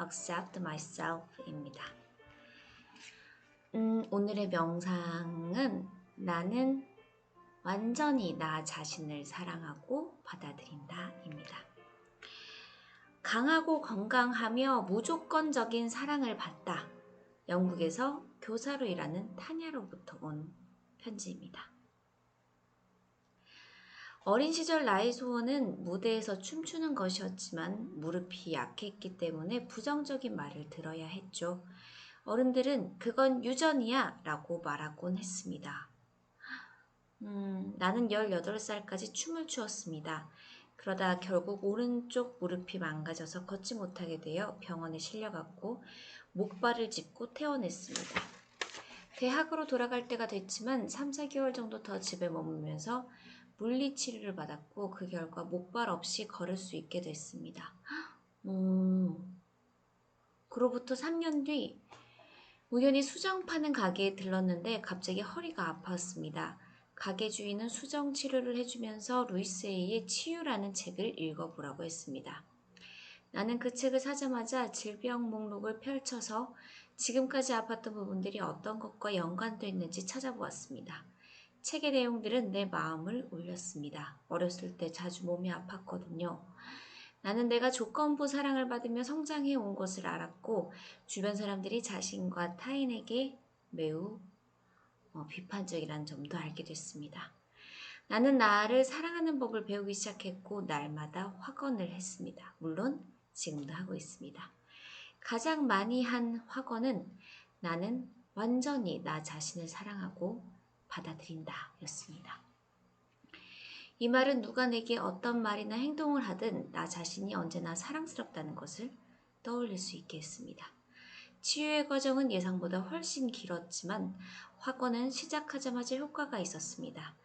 accept myself입니다. 오늘의 명상은 나는 완전히 나 자신을 사랑하고 받아들인다입니다. 강하고 건강하며 무조건적인 사랑을 받다. 영국에서 교사로 일하는 타냐로부터 온 편지입니다. 어린 시절 나의 소원은 무대에서 춤추는 것이었지만 무릎이 약했기 때문에 부정적인 말을 들어야 했죠. 어른들은 그건 유전이야 라고 말하곤 했습니다. 나는 18살까지 춤을 추었습니다. 그러다 결국 오른쪽 무릎이 망가져서 걷지 못하게 되어 병원에 실려갔고 목발을 짚고 퇴원했습니다. 대학으로 돌아갈 때가 됐지만 3, 4개월 정도 더 집에 머물면서 물리치료를 받았고 그 결과 목발 없이 걸을 수 있게 됐습니다. 그로부터 3년 뒤 우연히 수정 파는 가게에 들렀는데 갑자기 허리가 아팠습니다. 가게 주인은 수정 치료를 해주면서 루이스 A의 치유라는 책을 읽어보라고 했습니다. 나는 그 책을 사자마자 질병 목록을 펼쳐서 지금까지 아팠던 부분들이 어떤 것과 연관되어 있는지 찾아보았습니다. 책의 내용들은 내 마음을 울렸습니다. 어렸을 때 자주 몸이 아팠거든요. 나는 내가 조건부 사랑을 받으며 성장해 온 것을 알았고 주변 사람들이 자신과 타인에게 매우 비판적이라는 점도 알게 됐습니다. 나는 나를 사랑하는 법을 배우기 시작했고 날마다 확언을 했습니다. 물론 지금도 하고 있습니다. 가장 많이 한 확언은 나는 완전히 나 자신을 사랑하고 받아들인다 였습니다. 이 말은 누가 내게 어떤 말이나 행동을 하든 나 자신이 언제나 사랑스럽다는 것을 떠올릴 수 있게 했습니다. 치유의 과정은 예상보다 훨씬 길었지만 확언은 시작하자마자 효과가 있었습니다.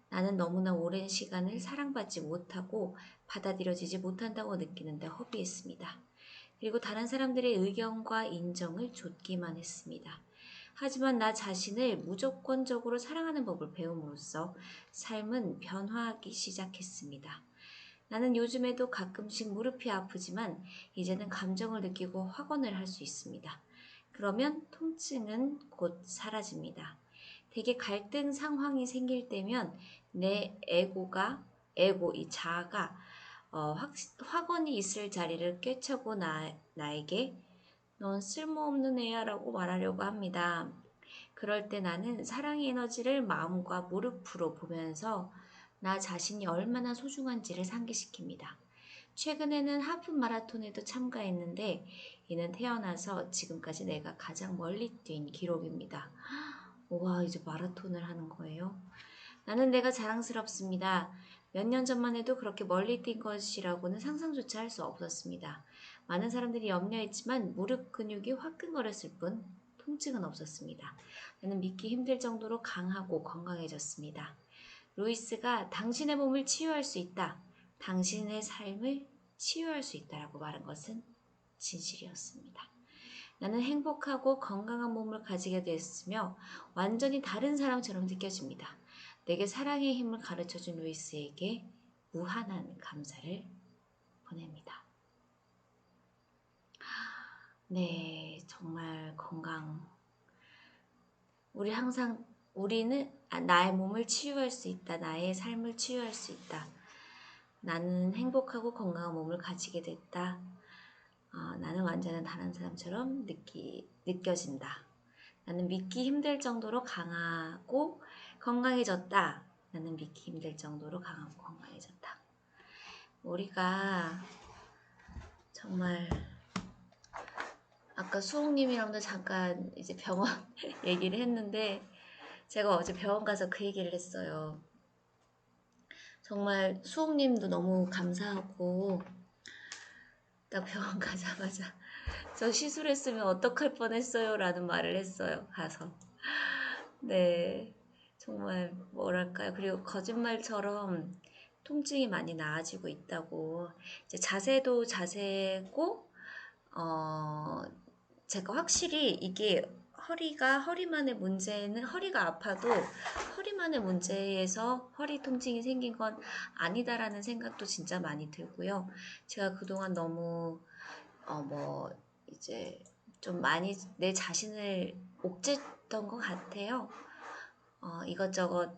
나는 너무나 오랜 시간을 사랑받지 못하고 받아들여지지 못한다고 느끼는데 허비했습니다. 그리고 다른 사람들의 의견과 인정을 좇기만 했습니다. 하지만 나 자신을 무조건적으로 사랑하는 법을 배움으로써 삶은 변화하기 시작했습니다. 나는 요즘에도 가끔씩 무릎이 아프지만 이제는 감정을 느끼고 확언을 할 수 있습니다. 그러면 통증은 곧 사라집니다. 되게 갈등 상황이 생길 때면 내 이 자아가 확언이 있을 자리를 꿰차고 나에게 넌 쓸모없는 애야 라고 말하려고 합니다. 그럴 때 나는 사랑의 에너지를 마음과 무릎으로 보면서 나 자신이 얼마나 소중한지를 상기시킵니다. 최근에는 하프 마라톤에도 참가했는데 이는 태어나서 지금까지 내가 가장 멀리 뛴 기록입니다. 와, 이제 마라톤을 하는 거예요? 나는 내가 자랑스럽습니다. 몇 년 전만 해도 그렇게 멀리 뛴 것이라고는 상상조차 할 수 없었습니다. 많은 사람들이 염려했지만 무릎 근육이 화끈거렸을 뿐 통증은 없었습니다. 나는 믿기 힘들 정도로 강하고 건강해졌습니다. 루이스가 당신의 몸을 치유할 수 있다. 당신의 삶을 치유할 수 있다라고 말한 것은 진실이었습니다. 나는 행복하고 건강한 몸을 가지게 됐으며 완전히 다른 사람처럼 느껴집니다. 내게 사랑의 힘을 가르쳐준 루이스에게 무한한 감사를 보냅니다. 네, 정말 건강. 우리는 나의 몸을 치유할 수 있다. 나의 삶을 치유할 수 있다. 나는 행복하고 건강한 몸을 가지게 됐다. 나는 완전한 다른 사람처럼 느껴진다. 나는 믿기 힘들 정도로 강하고 건강해졌다. 나는 믿기 힘들 정도로 강하고 건강해졌다. 우리가 정말 아까 수홍님이랑도 잠깐 이제 병원 얘기를 했는데 제가 어제 병원 가서 그 얘기를 했어요. 정말 수홍님도 너무 감사하고 딱 병원 가자마자 저 시술했으면 어떡할 뻔했어요 라는 말을 했어요. 가서. 네, 정말 뭐랄까요. 그리고 거짓말처럼 통증이 많이 나아지고 있다고. 이제 자세도 자세고 제가 확실히 이게 허리만의 문제는 허리가 아파도 허리만의 문제에서 허리 통증이 생긴 건 아니다라는 생각도 진짜 많이 들고요. 제가 그동안 너무 이제 좀 많이 내 자신을 옥죄했던 것 같아요. 이것저것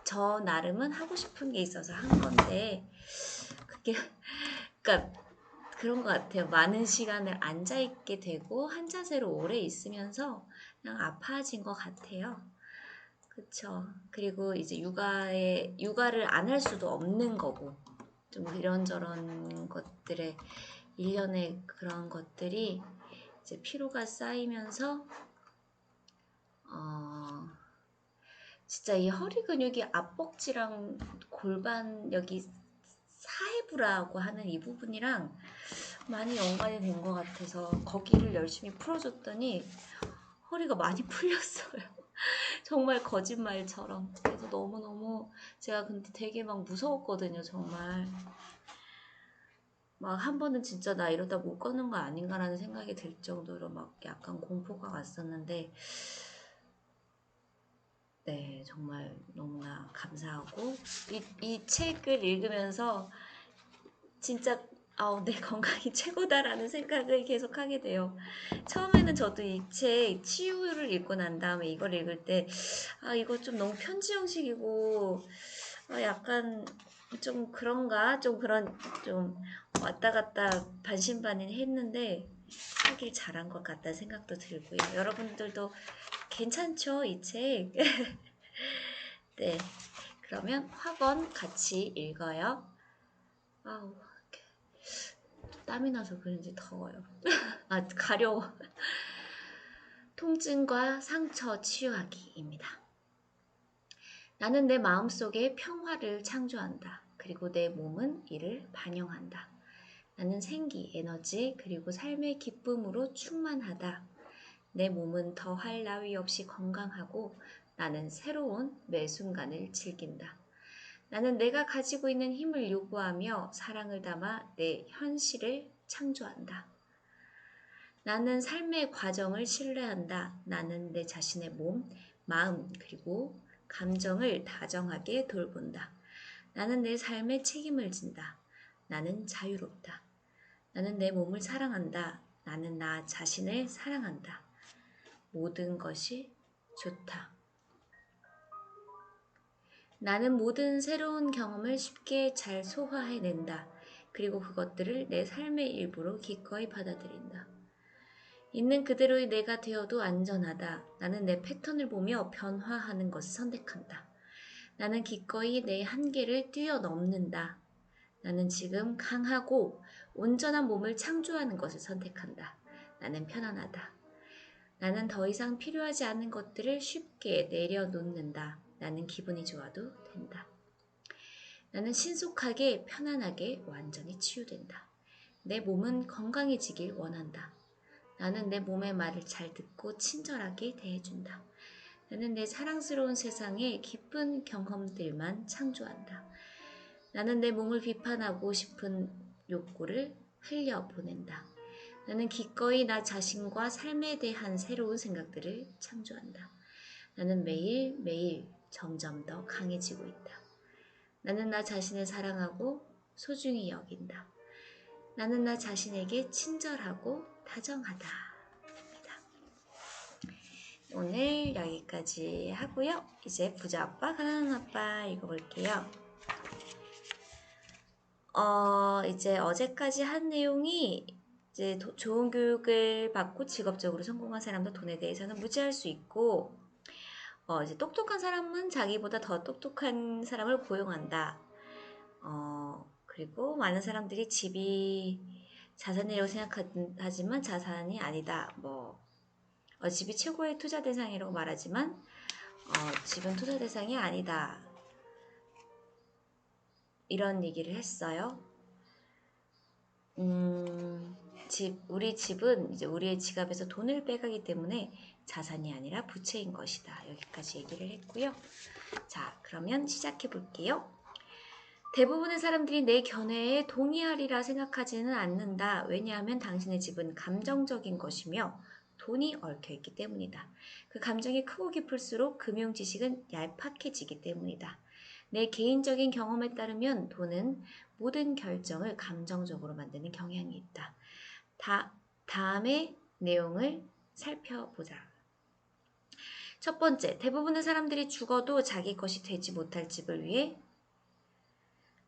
저 나름은 하고 싶은 게 있어서 한 건데 그게 그러니까 그런 것 같아요. 많은 시간을 앉아 있게 되고 한 자세로 오래 있으면서 그냥 아파진 것 같아요. 그쵸. 그리고 이제 육아를 안 할 수도 없는 거고 좀 이런저런 것들에 일련의 그런 것들이 이제 피로가 쌓이면서 진짜 이 허리 근육이 앞벅지랑 골반 여기 사회부라고 하는 이 부분이랑 많이 연관이 된 것 같아서 거기를 열심히 풀어줬더니 허리가 많이 풀렸어요. 정말 거짓말처럼. 그래서 너무너무 제가 근데 되게 막 무서웠거든요. 정말 막 한 번은 진짜 나 이러다 못 걷는 거 아닌가라는 생각이 들 정도로 막 약간 공포가 왔었는데 네, 정말 너무나 감사하고 이 책을 읽으면서 진짜 내 건강이 최고다라는 생각을 계속 하게 돼요. 처음에는 저도 이 책 치유를 읽고 난 다음에 이걸 읽을 때 이거 좀 너무 편지 형식이고 약간 좀 그런가 좀 그런 좀 왔다 갔다 반신반의 했는데 하길 잘한 것 같다는 생각도 들고요. 여러분들도 괜찮죠? 이 책? 네, 그러면 학원 같이 읽어요. 아우, 땀이 나서 그런지 더워요. 가려워. 통증과 상처 치유하기입니다. 나는 내 마음속에 평화를 창조한다. 그리고 내 몸은 이를 반영한다. 나는 생기, 에너지, 그리고 삶의 기쁨으로 충만하다. 내 몸은 더할 나위 없이 건강하고 나는 새로운 매 순간을 즐긴다. 나는 내가 가지고 있는 힘을 요구하며 사랑을 담아 내 현실을 창조한다. 나는 삶의 과정을 신뢰한다. 나는 내 자신의 몸, 마음, 그리고 감정을 다정하게 돌본다. 나는 내 삶에 책임을 진다. 나는 자유롭다. 나는 내 몸을 사랑한다. 나는 나 자신을 사랑한다. 모든 것이 좋다. 나는 모든 새로운 경험을 쉽게 잘 소화해낸다. 그리고 그것들을 내 삶의 일부로 기꺼이 받아들인다. 있는 그대로의 내가 되어도 안전하다. 나는 내 패턴을 보며 변화하는 것을 선택한다. 나는 기꺼이 내 한계를 뛰어넘는다. 나는 지금 강하고 온전한 몸을 창조하는 것을 선택한다. 나는 편안하다. 나는 더 이상 필요하지 않은 것들을 쉽게 내려놓는다. 나는 기분이 좋아도 된다. 나는 신속하게, 편안하게, 완전히 치유된다. 내 몸은 건강해지길 원한다. 나는 내 몸의 말을 잘 듣고 친절하게 대해준다. 나는 내 사랑스러운 세상에 기쁜 경험들만 창조한다. 나는 내 몸을 비판하고 싶은 욕구를 흘려보낸다. 나는 기꺼이 나 자신과 삶에 대한 새로운 생각들을 창조한다. 나는 매일매일 점점 더 강해지고 있다. 나는 나 자신을 사랑하고 소중히 여긴다. 나는 나 자신에게 친절하고 다정하다. 오늘 여기까지 하고요. 이제 부자 아빠, 가난한 아빠 읽어볼게요. 이제 어제까지 한 내용이 이제 좋은 교육을 받고 직업적으로 성공한 사람도 돈에 대해서는 무지할 수 있고, 이제 똑똑한 사람은 자기보다 더 똑똑한 사람을 고용한다. 그리고 많은 사람들이 집이 자산이라고 생각하지만 자산이 아니다. 집이 최고의 투자 대상이라고 말하지만 집은 투자 대상이 아니다. 이런 얘기를 했어요. 우리 집은 이제 우리의 지갑에서 돈을 빼가기 때문에 자산이 아니라 부채인 것이다. 여기까지 얘기를 했고요. 자, 그러면 시작해 볼게요. 대부분의 사람들이 내 견해에 동의하리라 생각하지는 않는다. 왜냐하면 당신의 집은 감정적인 것이며 돈이 얽혀있기 때문이다. 그 감정이 크고 깊을수록 금융 지식은 얄팍해지기 때문이다. 내 개인적인 경험에 따르면 돈은 모든 결정을 감정적으로 만드는 경향이 있다. 다음의 내용을 살펴보자. 첫 번째, 대부분의 사람들이 죽어도 자기 것이 되지 못할 집을 위해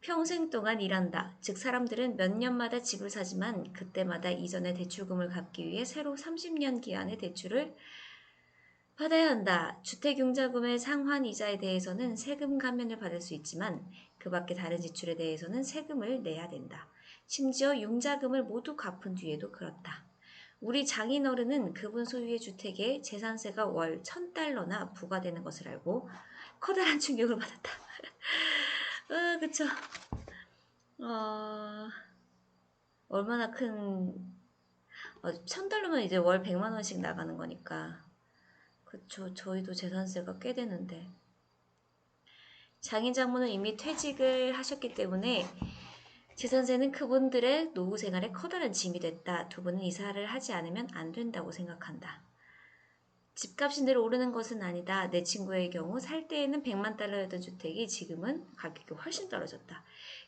평생 동안 일한다. 즉 사람들은 몇 년마다 집을 사지만 그때마다 이전의 대출금을 갚기 위해 새로 30년 기한의 대출을 받아야 한다. 주택융자금의 상환이자에 대해서는 세금 감면을 받을 수 있지만 그 밖에 다른 지출에 대해서는 세금을 내야 된다. 심지어 융자금을 모두 갚은 뒤에도 그렇다. 우리 장인어른은 그분 소유의 주택에 재산세가 월 1,000달러나 부과되는 것을 알고 커다란 충격을 받았다. 그쵸. 얼마나 큰, 1,000달러면 이제 월 100만 원씩 나가는 거니까. 그쵸. 저희도 재산세가 꽤 되는데. 장인 장모는 이미 퇴직을 하셨기 때문에 재산세는 그분들의 노후 생활에 커다란 짐이 됐다. 두 분은 이사를 하지 않으면 안 된다고 생각한다. 집값이 늘 오르는 것은 아니다. 내 친구의 경우 살 때에는 100만 달러였던 주택이 지금은 가격이 훨씬 떨어졌다.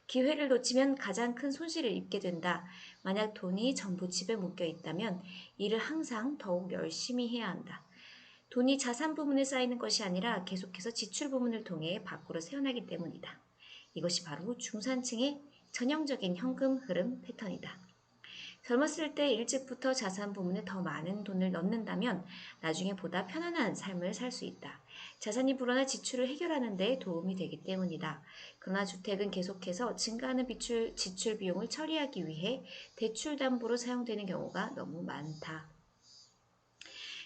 기회를 놓치면 가장 큰 손실을 입게 된다. 만약 돈이 전부 집에 묶여 있다면 일을 항상 더욱 열심히 해야 한다. 돈이 자산 부문에 쌓이는 것이 아니라 계속해서 지출 부문을 통해 밖으로 새어나기 때문이다. 이것이 바로 중산층의 전형적인 현금 흐름 패턴이다. 젊었을 때 일찍부터 자산 부문에 더 많은 돈을 넣는다면 나중에 보다 편안한 삶을 살 수 있다. 자산이 불어나 지출을 해결하는 데 도움이 되기 때문이다. 그러나 주택은 계속해서 증가하는 지출 비용을 처리하기 위해 대출 담보로 사용되는 경우가 너무 많다.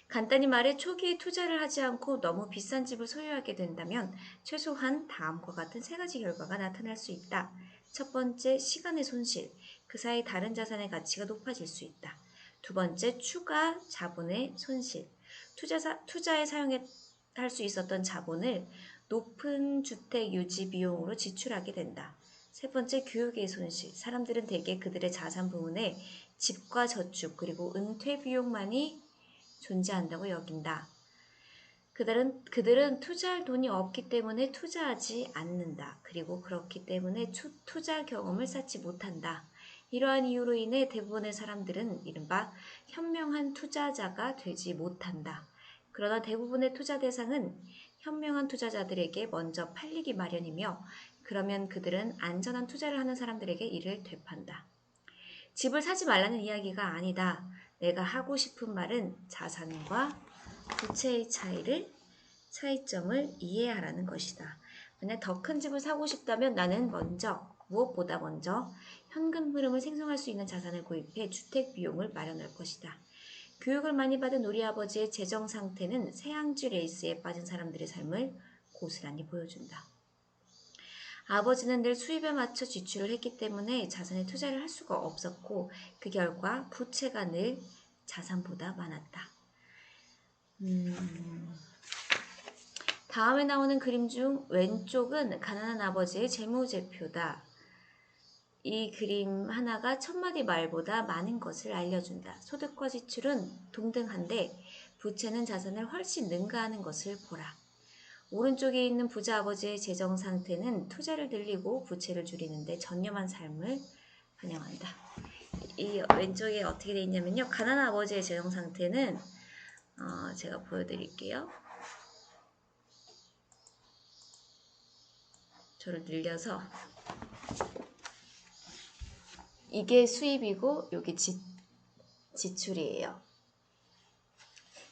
간단히 말해 초기에 투자를 하지 않고 너무 비싼 집을 소유하게 된다면 최소한 다음과 같은 세 가지 결과가 나타날 수 있다. 첫 번째, 시간의 손실. 그 사이 다른 자산의 가치가 높아질 수 있다. 두 번째, 추가 자본의 손실. 투자에 사용할 수 있었던 자본을 높은 주택 유지 비용으로 지출하게 된다. 세 번째, 교육의 손실. 사람들은 대개 그들의 자산 부문에 집과 저축 그리고 은퇴 비용만이 존재한다고 여긴다. 그들은 투자할 돈이 없기 때문에 투자하지 않는다. 그리고 그렇기 때문에 투자 경험을 쌓지 못한다. 이러한 이유로 인해 대부분의 사람들은 이른바 현명한 투자자가 되지 못한다. 그러나 대부분의 투자 대상은 현명한 투자자들에게 먼저 팔리기 마련이며 그러면 그들은 안전한 투자를 하는 사람들에게 이를 되판다. 집을 사지 말라는 이야기가 아니다. 내가 하고 싶은 말은 자산과 부채의 차이점을 이해하라는 것이다. 만약 더 큰 집을 사고 싶다면 나는 무엇보다 먼저 현금 흐름을 생성할 수 있는 자산을 구입해 주택 비용을 마련할 것이다. 교육을 많이 받은 우리 아버지의 재정 상태는 새항쥐 레이스에 빠진 사람들의 삶을 고스란히 보여준다. 아버지는 늘 수입에 맞춰 지출을 했기 때문에 자산에 투자를 할 수가 없었고 그 결과 부채가 늘 자산보다 많았다. 다음에 나오는 그림 중 왼쪽은 가난한 아버지의 재무제표다. 이 그림 하나가 천마디 말보다 많은 것을 알려준다. 소득과 지출은 동등한데 부채는 자산을 훨씬 능가하는 것을 보라. 오른쪽에 있는 부자 아버지의 재정 상태는 투자를 늘리고 부채를 줄이는 데 전념한 삶을 반영한다. 이 왼쪽에 어떻게 되어 있냐면요. 가난한 아버지의 재정 상태는 제가 보여드릴게요. 저를 늘려서 이게 수입이고 여기 지출이에요.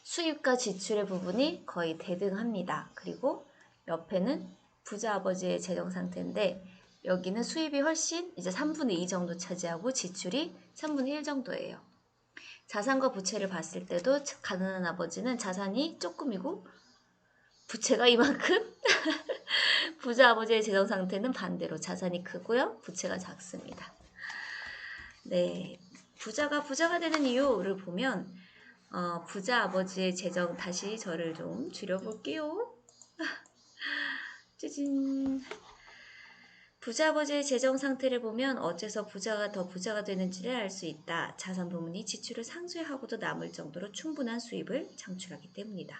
수입과 지출의 부분이 거의 대등합니다. 그리고 옆에는 부자 아버지의 재정 상태인데 여기는 수입이 훨씬 이제 3분의 2 정도 차지하고 지출이 3분의 1 정도예요. 자산과 부채를 봤을 때도 가난한 아버지는 자산이 조금이고 부채가 이만큼 부자 아버지의 재정 상태는 반대로 자산이 크고요. 부채가 작습니다. 네, 부자가 되는 이유를 보면 부자 아버지의 재정 다시 저를 좀 줄여볼게요. 짜잔. 부자 아버지의 재정 상태를 보면 어째서 더 부자가 되는지를 알 수 있다. 자산 부문이 지출을 상쇄하고도 남을 정도로 충분한 수입을 창출하기 때문이다.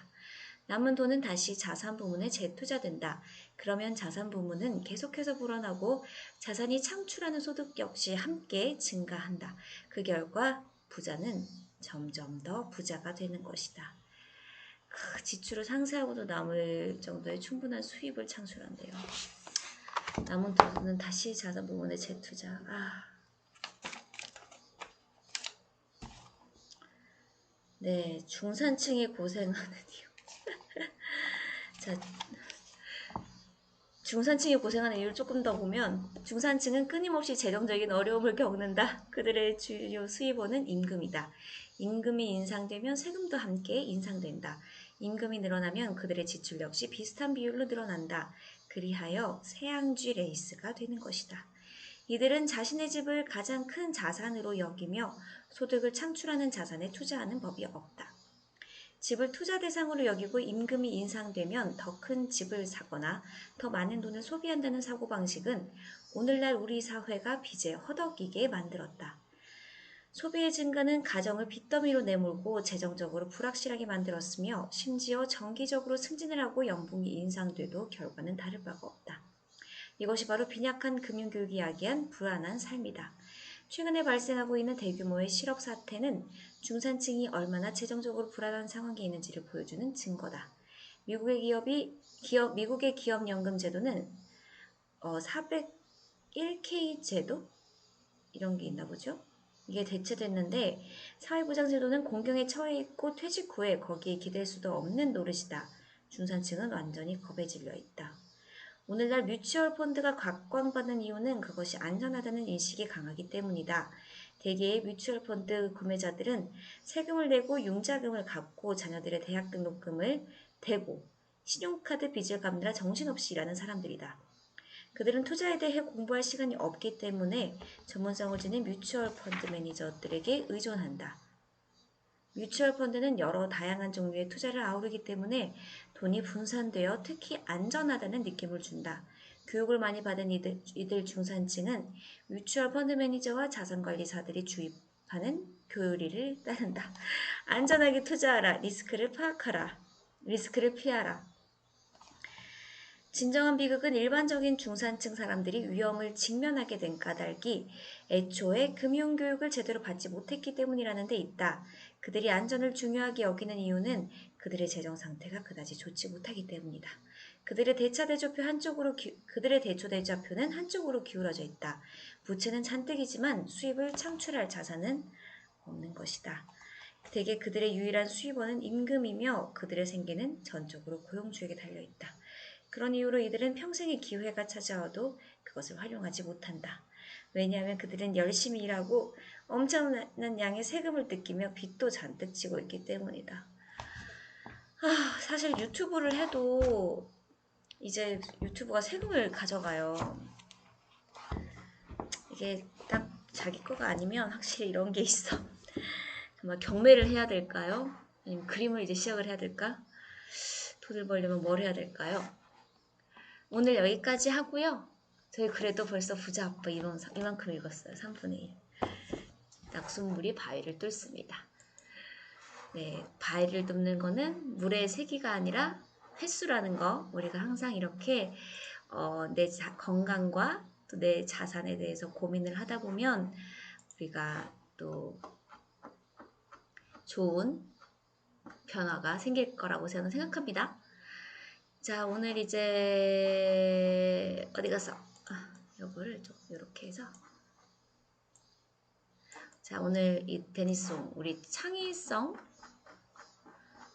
남은 돈은 다시 자산 부문에 재투자된다. 그러면 자산 부문은 계속해서 불어나고 자산이 창출하는 소득 역시 함께 증가한다. 그 결과 부자는 점점 더 부자가 되는 것이다. 지출을 상쇄하고도 남을 정도의 충분한 수입을 창출한대요. 남은 돈은 다시 자산 부분에 재투자. 네, 중산층이 고생하는 이유. 자, 중산층이 고생하는 이유를 조금 더 보면 중산층은 끊임없이 재정적인 어려움을 겪는다. 그들의 주요 수입원은 임금이다. 임금이 인상되면 세금도 함께 인상된다. 임금이 늘어나면 그들의 지출 역시 비슷한 비율로 늘어난다. 그리하여 세양쥐 레이스가 되는 것이다. 이들은 자신의 집을 가장 큰 자산으로 여기며 소득을 창출하는 자산에 투자하는 법이 없다. 집을 투자 대상으로 여기고 임금이 인상되면 더 큰 집을 사거나 더 많은 돈을 소비한다는 사고방식은 오늘날 우리 사회가 빚에 허덕이게 만들었다. 소비의 증가는 가정을 빚더미로 내몰고 재정적으로 불확실하게 만들었으며 심지어 정기적으로 승진을 하고 연봉이 인상돼도 결과는 다를 바가 없다. 이것이 바로 빈약한 금융교육이 야기한 불안한 삶이다. 최근에 발생하고 있는 대규모의 실업 사태는 중산층이 얼마나 재정적으로 불안한 상황에 있는지를 보여주는 증거다. 미국의 기업연금 제도는 401k 제도? 이런 게 있나 보죠? 이게 대체됐는데 사회보장제도는 공경에 처해 있고 퇴직 후에 거기에 기댈 수도 없는 노릇이다. 중산층은 완전히 겁에 질려 있다. 오늘날 뮤추얼 펀드가 각광받는 이유는 그것이 안전하다는 인식이 강하기 때문이다. 대개의 뮤추얼 펀드 구매자들은 세금을 내고 융자금을 갚고 자녀들의 대학 등록금을 대고 신용카드 빚을 갚느라 정신없이 일하는 사람들이다. 그들은 투자에 대해 공부할 시간이 없기 때문에 전문성을 지닌 뮤추얼 펀드 매니저들에게 의존한다. 뮤추얼 펀드는 여러 다양한 종류의 투자를 아우르기 때문에 돈이 분산되어 특히 안전하다는 느낌을 준다. 교육을 많이 받은 이들 중산층은 뮤추얼 펀드 매니저와 자산관리사들이 주입하는 교리를 따른다. 안전하게 투자하라. 리스크를 파악하라. 리스크를 피하라. 진정한 비극은 일반적인 중산층 사람들이 위험을 직면하게 된 까닭이 애초에 금융교육을 제대로 받지 못했기 때문이라는 데 있다. 그들이 안전을 중요하게 여기는 이유는 그들의 재정 상태가 그다지 좋지 못하기 때문이다. 그들의 대초대좌표는 한쪽으로 기울어져 있다. 부채는 잔뜩이지만 수입을 창출할 자산은 없는 것이다. 대개 그들의 유일한 수입원은 임금이며 그들의 생계는 전적으로 고용주에게 달려있다. 그런 이유로 이들은 평생의 기회가 찾아와도 그것을 활용하지 못한다. 왜냐하면 그들은 열심히 일하고 엄청난 양의 세금을 뜯기며 빚도 잔뜩 지고 있기 때문이다. 사실 유튜브를 해도 이제 유튜브가 세금을 가져가요. 이게 딱 자기 거가 아니면 확실히 이런 게 있어. 정말 경매를 해야 될까요? 아니면 그림을 이제 시작을 해야 될까? 돈을 벌려면 뭘 해야 될까요? 오늘 여기까지 하고요. 저희 그래도 벌써 부자 아빠 이만큼 읽었어요. 3분의 1. 낙숫물이 바위를 뚫습니다. 네, 바위를 뚫는 거는 물의 세기가 아니라 횟수라는 거 우리가 항상 이렇게 내 건강과 또 내 자산에 대해서 고민을 하다 보면 우리가 또 좋은 변화가 생길 거라고 저는 생각합니다. 자, 오늘 이제 어디 갔어? 요거를 좀 이렇게 해서 자, 오늘 이 데니송 우리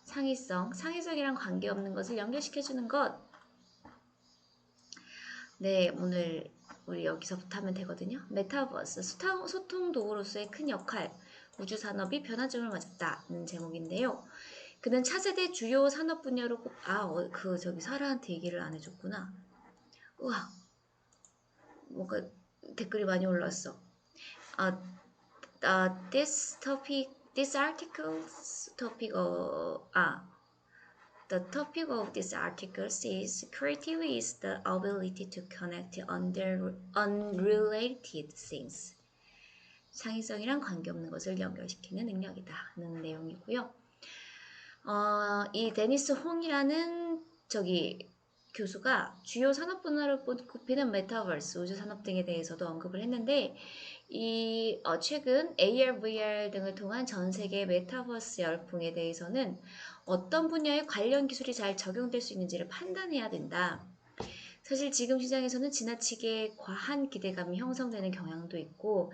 창의성이랑 관계없는 것을 연결시켜주는 것. 네, 오늘 우리 여기서부터 하면 되거든요. 메타버스, 소통 도구로서의 큰 역할, 우주산업이 변화점을 맞았다는 제목인데요. 그는 차세대 주요 산업 분야로 저기 사라한테 얘기를 안 해줬구나. 우와, 뭔가 댓글이 많이 올랐어. The topic of this article is creativity is the ability to connect unrelated things. 창의성이란 관계없는 것을 연결시키는 능력이다는 내용이고요. 이 데니스 홍이라는 교수가 주요 산업 분야로 꼽히는 메타버스, 우주 산업 등에 대해서도 언급을 했는데 최근 AR, VR 등을 통한 전 세계 메타버스 열풍에 대해서는 어떤 분야의 관련 기술이 잘 적용될 수 있는지를 판단해야 된다. 사실 지금 시장에서는 지나치게 과한 기대감이 형성되는 경향도 있고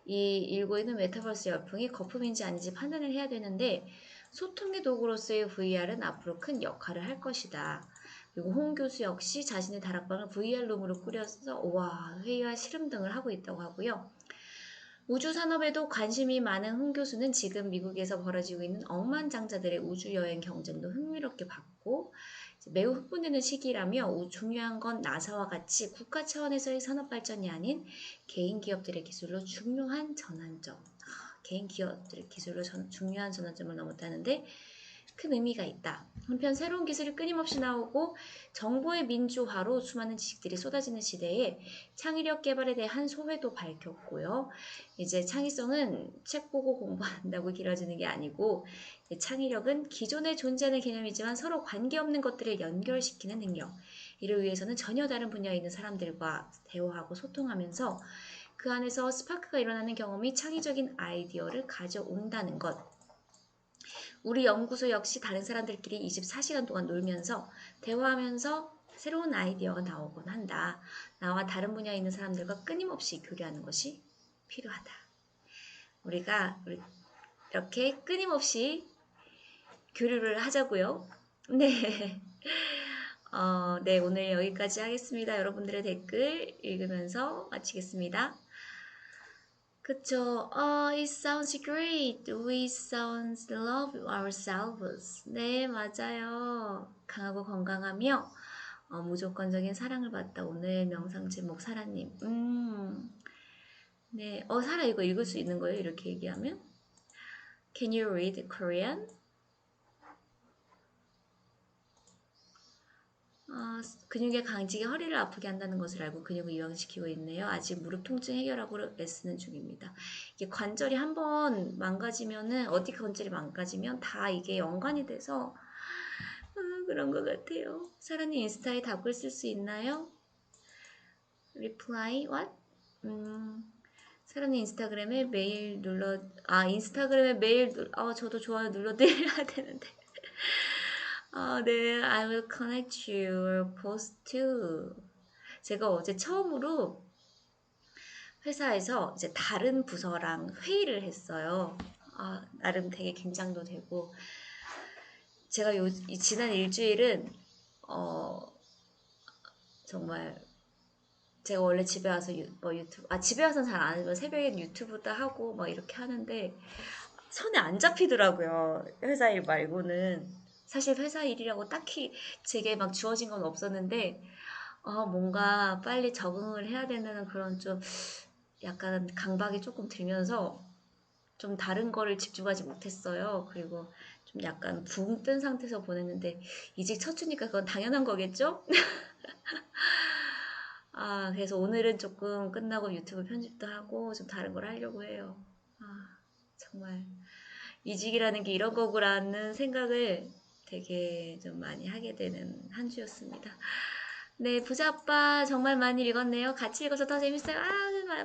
이 일고 있는 메타버스 열풍이 거품인지 아닌지 판단을 해야 되는데 소통의 도구로서의 VR은 앞으로 큰 역할을 할 것이다. 그리고 홍 교수 역시 자신의 다락방을 VR룸으로 꾸려서 회의와 실험 등을 하고 있다고 하고요. 우주 산업에도 관심이 많은 홍 교수는 지금 미국에서 벌어지고 있는 억만장자들의 우주여행 경쟁도 흥미롭게 봤고 매우 흥분되는 시기라며 중요한 건 나사와 같이 국가 차원에서의 산업 발전이 아닌 개인 기업들의 기술로 중요한 전환점. 개인 기업들의 기술로 중요한 전환점을 넘었다는데 큰 의미가 있다. 한편 새로운 기술이 끊임없이 나오고 정보의 민주화로 수많은 지식들이 쏟아지는 시대에 창의력 개발에 대한 소회도 밝혔고요. 이제 창의성은 책 보고 공부한다고 길어지는 게 아니고 창의력은 기존에 존재하는 개념이지만 서로 관계없는 것들을 연결시키는 능력. 이를 위해서는 전혀 다른 분야에 있는 사람들과 대화하고 소통하면서 그 안에서 스파크가 일어나는 경험이 창의적인 아이디어를 가져온다는 것. 우리 연구소 역시 다른 사람들끼리 24시간 동안 놀면서 대화하면서 새로운 아이디어가 나오곤 한다. 나와 다른 분야에 있는 사람들과 끊임없이 교류하는 것이 필요하다. 우리가 이렇게 끊임없이 교류를 하자고요. 네. 네, 오늘 여기까지 하겠습니다. 여러분들의 댓글 읽으면서 마치겠습니다. 그쵸. It sounds great. We sounds love ourselves. 네, 맞아요. 강하고 건강하며 무조건적인 사랑을 받다. 오늘 명상 제목 사라님. 네, 사라 이거 읽을 수 있는 거예요? 이렇게 얘기하면? Can you read Korean? 근육의 강직이 허리를 아프게 한다는 것을 알고 근육을 이완시키고 있네요. 아직 무릎 통증 해결하고 애쓰는 중입니다. 이게 관절이 한번 망가지면은 어디 관절이 망가지면 다 이게 연관이 돼서 그런 것 같아요. 사라님 인스타에 답글 쓸 수 있나요? reply what? 사라님 인스타그램에 메일 인스타그램에 메일 저도 좋아요 눌러드려야 되는데. 네, I will connect your post too. 제가 어제 처음으로 회사에서 이제 다른 부서랑 회의를 했어요. 나름 되게 긴장도 되고. 제가 지난 일주일은, 정말, 제가 원래 집에 와서 유튜브, 집에 와서는 잘 안 해도 새벽에 유튜브도 하고 막 이렇게 하는데, 손에 안 잡히더라고요. 회사 일 말고는. 사실 회사 일이라고 딱히 제게 막 주어진 건 없었는데 뭔가 빨리 적응을 해야 되는 그런 좀 약간 강박이 조금 들면서 좀 다른 거를 집중하지 못했어요. 그리고 좀 약간 붕 뜬 상태에서 보냈는데 이직 첫 주니까 그건 당연한 거겠죠? 그래서 오늘은 조금 끝나고 유튜브 편집도 하고 좀 다른 걸 하려고 해요. 정말 이직이라는 게 이런 거구라는 생각을 되게 좀 많이 하게 되는 한 주였습니다. 네, 부자아빠 정말 많이 읽었네요. 같이 읽어서 더 재밌어요.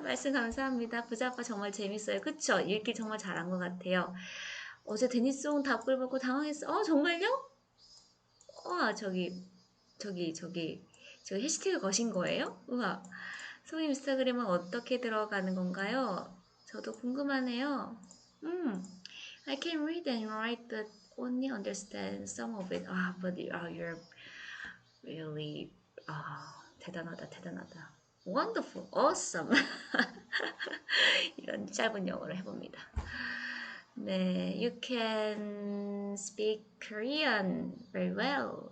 말씀 감사합니다. 부자아빠 정말 재밌어요. 그쵸? 읽기 정말 잘한 것 같아요. 어제 데니스홍 답글 받고 당황했어. 정말요? 저기 해시태그 거신 거예요? 우와. 소위 인스타그램은 어떻게 들어가는 건가요? 저도 궁금하네요. I can read and write, but only understand some of it. But you're really 대단하다. Wonderful, awesome. 이런 짧은 영어를 해봅니다. 네, you can speak Korean very well.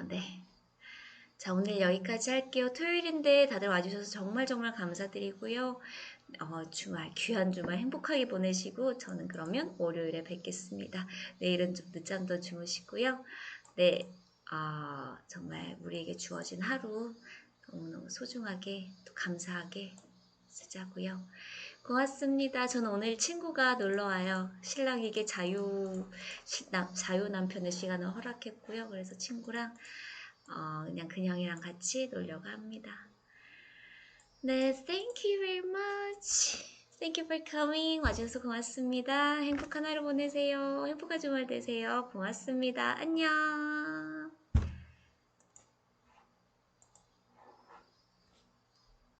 네. 자, 오늘 여기까지 할게요. 토요일인데 다들 와주셔서 정말 감사드리고요. 귀한 주말 행복하게 보내시고 저는 그러면 월요일에 뵙겠습니다. 내일은 좀 늦잠 더 주무시고요. 네, 정말 우리에게 주어진 하루 너무너무 소중하게 또 감사하게 쓰자고요. 고맙습니다. 저는 오늘 친구가 놀러와요. 신랑에게 자유 남편의 시간을 허락했고요. 그래서 친구랑 그냥 그냥이랑 같이 놀려고 합니다. 네, thank you very much. Thank you for coming. 와주셔서 고맙습니다. 행복한 하루 보내세요. 행복한 주말 되세요. 고맙습니다. 안녕.